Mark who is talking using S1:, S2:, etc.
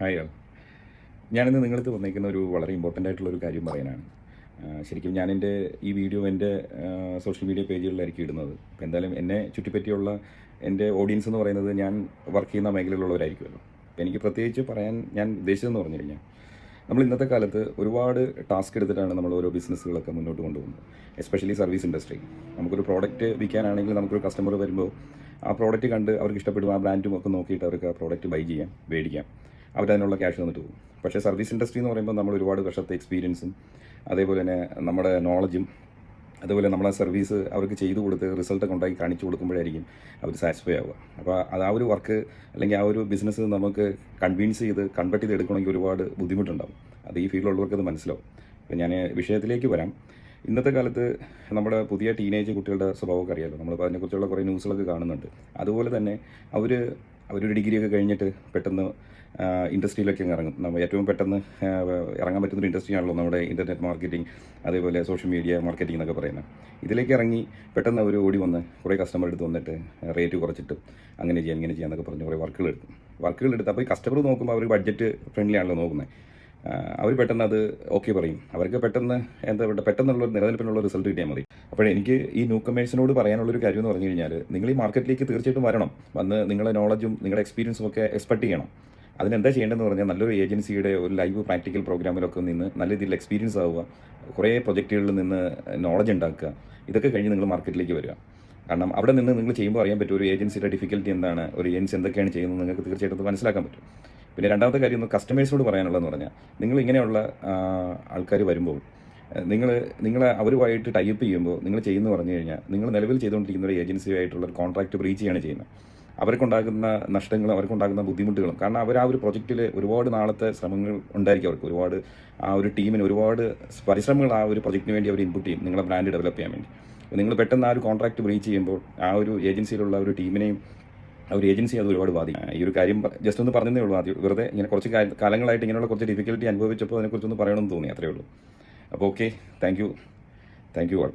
S1: Hi ആൾ. ഞാനിന്ന് നിങ്ങളടുത്ത് വന്നേക്കുന്ന ഒരു വളരെ ഇമ്പോർട്ടൻ്റ് ആയിട്ടുള്ളൊരു കാര്യം പറയാനാണ്. ശരിക്കും ഞാനെൻ്റെ ഈ വീഡിയോ എൻ്റെ സോഷ്യൽ മീഡിയ പേജുകളിലായിരിക്കും ഇടുന്നത്. അപ്പോൾ എന്തായാലും എന്നെ ചുറ്റിപ്പറ്റിയുള്ള എൻ്റെ ഓഡിയൻസ് എന്ന് പറയുന്നത് ഞാൻ വർക്ക് ചെയ്യുന്ന മേഖലയിലുള്ളവരായിരിക്കുമല്ലോ. അപ്പോൾ എനിക്ക് പ്രത്യേകിച്ച് പറയാൻ ഞാൻ ഉദ്ദേശിച്ചതെന്ന് പറഞ്ഞു കഴിഞ്ഞാൽ, നമ്മൾ ഇന്നത്തെ കാലത്ത് ഒരുപാട് ടാസ്ക് എടുത്തിട്ടാണ് നമ്മൾ ഓരോ ബിസിനസ്സുകളൊക്കെ മുന്നോട്ട് കൊണ്ടുപോകുന്നത്. Especially service industry. നമുക്കൊരു പ്രോഡക്റ്റ് വിൽക്കാനാണെങ്കിൽ നമുക്കൊരു കസ്റ്റമർ വരുമ്പോൾ ആ പ്രോഡക്റ്റ് കണ്ട് അവർക്ക് ഇഷ്ടപ്പെടും, ആ ബ്രാൻഡും ഒക്കെ നോക്കിയിട്ട് അവർക്ക് ആ പ്രോഡക്റ്റ് ബൈ ചെയ്യാം, മേടിക്കാം, അവരതിനുള്ള ക്യാഷ് തന്നിട്ട് പോകും. പക്ഷേ സർവീസ് ഇൻഡസ്ട്രി എന്ന് പറയുമ്പോൾ നമ്മൾ ഒരുപാട് വർഷത്തെ എക്സ്പീരിയൻസും അതേപോലെ തന്നെ നമ്മുടെ നോളജും അതുപോലെ നമ്മളെ സർവീസ് അവർക്ക് ചെയ്തു കൊടുത്ത് റിസൾട്ട് കൊണ്ടായി കാണിച്ചു കൊടുക്കുമ്പോഴായിരിക്കും അവർ സാറ്റിസ്ഫൈ ആവുക. അപ്പോൾ അത് ആ ഒരു വർക്ക് അല്ലെങ്കിൽ ആ ഒരു ബിസിനസ് നമുക്ക് കൺവിൻസ് ചെയ്ത് കൺവെർട്ട് ചെയ്ത് എടുക്കണമെങ്കിൽ ഒരുപാട് ബുദ്ധിമുട്ടുണ്ടാകും. അത് ഈ ഫീൽഡിലുള്ളവർക്ക് അത് മനസ്സിലാവും. അപ്പോൾ ഞാൻ വിഷയത്തിലേക്ക് വരാം. ഇന്നത്തെ കാലത്ത് നമ്മുടെ പുതിയ ടീനേജ് കുട്ടികളുടെ സ്വഭാവമൊക്കെ അറിയാമല്ലോ. നമ്മളിപ്പോൾ അതിനെക്കുറിച്ചുള്ള കുറേ ന്യൂസുകളൊക്കെ കാണുന്നുണ്ട്. അതുപോലെ തന്നെ അവരൊരു ഡിഗ്രിയൊക്കെ കഴിഞ്ഞിട്ട് പെട്ടെന്ന് ഇൻഡസ്ട്രിയിലൊക്കെ ഇറങ്ങും. നമ്മൾ ഏറ്റവും പെട്ടെന്ന് ഇറങ്ങാൻ പറ്റുന്നൊരു ഇൻഡസ്ട്രിയാണല്ലോ നമ്മുടെ ഇൻ്റർനെറ്റ് മാർക്കറ്റിംഗ്, അതേപോലെ സോഷ്യൽ മീഡിയ മാർക്കറ്റിംഗ് എന്നൊക്കെ പറയുന്നത്. ഇതിലേക്ക് ഇറങ്ങി പെട്ടെന്ന് അവർ ഓടി വന്ന് കുറേ കസ്റ്റമർ എടുത്ത് വന്നിട്ട് റേറ്റ് കുറച്ചിട്ട് അങ്ങനെ ചെയ്യാം ഇങ്ങനെ ചെയ്യാം എന്നൊക്കെ പറഞ്ഞ് കുറേ വർക്കുകൾ എടുത്ത് അപ്പോൾ ഈ കസ്റ്റമർ നോക്കുമ്പോൾ അവർ ബഡ്ജറ്റ് ഫ്രണ്ട്ലി ആണല്ലോ നോക്കുന്നത്. അവർ പെട്ടെന്ന് അത് ഓക്കെ പറയും. അവർക്ക് പെട്ടെന്ന് പെട്ടെന്നുള്ള നിലനിൽപ്പിനുള്ള റിസൾട്ട് കിട്ടിയാൽ മതി. അപ്പോൾ എനിക്ക് ഈ ന്യൂ കമേഴ്സിനോട് പറയാനുള്ളൊരു കാര്യം എന്ന് പറഞ്ഞു കഴിഞ്ഞാൽ, നിങ്ങൾ ഈ മാർക്കറ്റിലേക്ക് തീർച്ചയായിട്ടും വരണം. വന്ന് നിങ്ങളുടെ നോളജും നിങ്ങളുടെ എക്സ്പീരിയൻസും ഒക്കെ എക്സ്പെക്ട് ചെയ്യണം. അതിനെന്താ ചെയ്യേണ്ടതെന്ന് പറഞ്ഞാൽ, നല്ലൊരു ഏജൻസിയുടെ ഒരു ലൈവ് പ്രാക്ടിക്കൽ പ്രോഗ്രാമിലൊക്കെ നിന്ന് നല്ല രീതിയിൽ എക്സ്പീരിയൻസ് ആവുക, കുറേ പ്രൊജക്റ്റുകളിൽ നിന്ന് നോളജ് ഉണ്ടാക്കുക. ഇതൊക്കെ കഴിഞ്ഞ് നിങ്ങൾ മാർക്കറ്റിലേക്ക് വരിക. കാരണം അവിടെ നിന്ന് നിങ്ങൾ ചെയ്യുമ്പോൾ അറിയാൻ പറ്റും ഒരു ഏജൻസിയുടെ ഡിഫിക്കൽറ്റി എന്താണ്, ഒരു ഏജൻസി എന്തൊക്കെയാണ് ചെയ്യുന്നത് നിങ്ങൾക്ക് തീർച്ചയായിട്ടും മനസ്സിലാക്കാൻ പറ്റും. പിന്നെ രണ്ടാമത്തെ കാര്യം ഒന്ന് കസ്റ്റമേഴ്സിനോട് പറയാനുള്ളതെന്ന് പറഞ്ഞാൽ, നിങ്ങൾ ഇങ്ങനെയുള്ള ആൾക്കാർ വരുമ്പോൾ നിങ്ങൾ അവരുമായിട്ട് ടൈപ്പ് ചെയ്യുമ്പോൾ നിങ്ങൾ ചെയ്യുന്നത് പറഞ്ഞു കഴിഞ്ഞാൽ, നിങ്ങൾ നിലവിൽ ചെയ്തുകൊണ്ടിരിക്കുന്ന ഒരു ഏജൻസിയായിട്ടുള്ള ഒരു കോൺട്രാക്റ്റ് ബ്രീച്ച് ചെയ്യാണ് ചെയ്യുന്നത്. അവർക്കുണ്ടാകുന്ന നഷ്ടങ്ങളും അവർക്കുണ്ടാകുന്ന ബുദ്ധിമുട്ടുകളും, കാരണം അവർ ആ ഒരു പ്രൊജക്റ്റിൽ ഒരുപാട് നാളത്തെ ശ്രമങ്ങൾ ഉണ്ടായിരിക്കും. അവർക്ക് ഒരുപാട് ആ ഒരു ടീമിന് ഒരുപാട് പരിശ്രമങ്ങൾ ആ ഒരു പ്രൊജക്റ്റിന് വേണ്ടി അവർ ഇൻപുട്ട് ചെയ്യും, നിങ്ങളുടെ ബ്രാൻഡ് ഡെവലപ്പ് ചെയ്യാൻ വേണ്ടി. അപ്പോൾ നിങ്ങൾ പെട്ടെന്ന് ആ ഒരു കോൺട്രാക്റ്റ് ബ്രീച്ച് ചെയ്യുമ്പോൾ ആ ഒരു ഏജൻസിയിലുള്ള ഒരു ടീമിനെയും ആ ഒരു ഏജൻസി അത് ഒരുപാട് ബാധിക്കും. ഈ ഒരു കാര്യം ജസ്റ്റ് ഒന്ന് പറഞ്ഞതേ ഉള്ളൂ. ആദ്യം വെറുതെ ഇങ്ങനെ കുറച്ച് കാലങ്ങളായിട്ട് ഇങ്ങനെയുള്ള കുറച്ച് ഡിഫിക്കൽറ്റി അനുഭവിച്ചപ്പോൾ അതിനെക്കുറിച്ചൊന്ന് പറയണമെന്ന് തോന്നി, അത്രയേ ഉള്ളൂ. അപ്പോൾ ഓക്കെ, താങ്ക് യു ആൾ.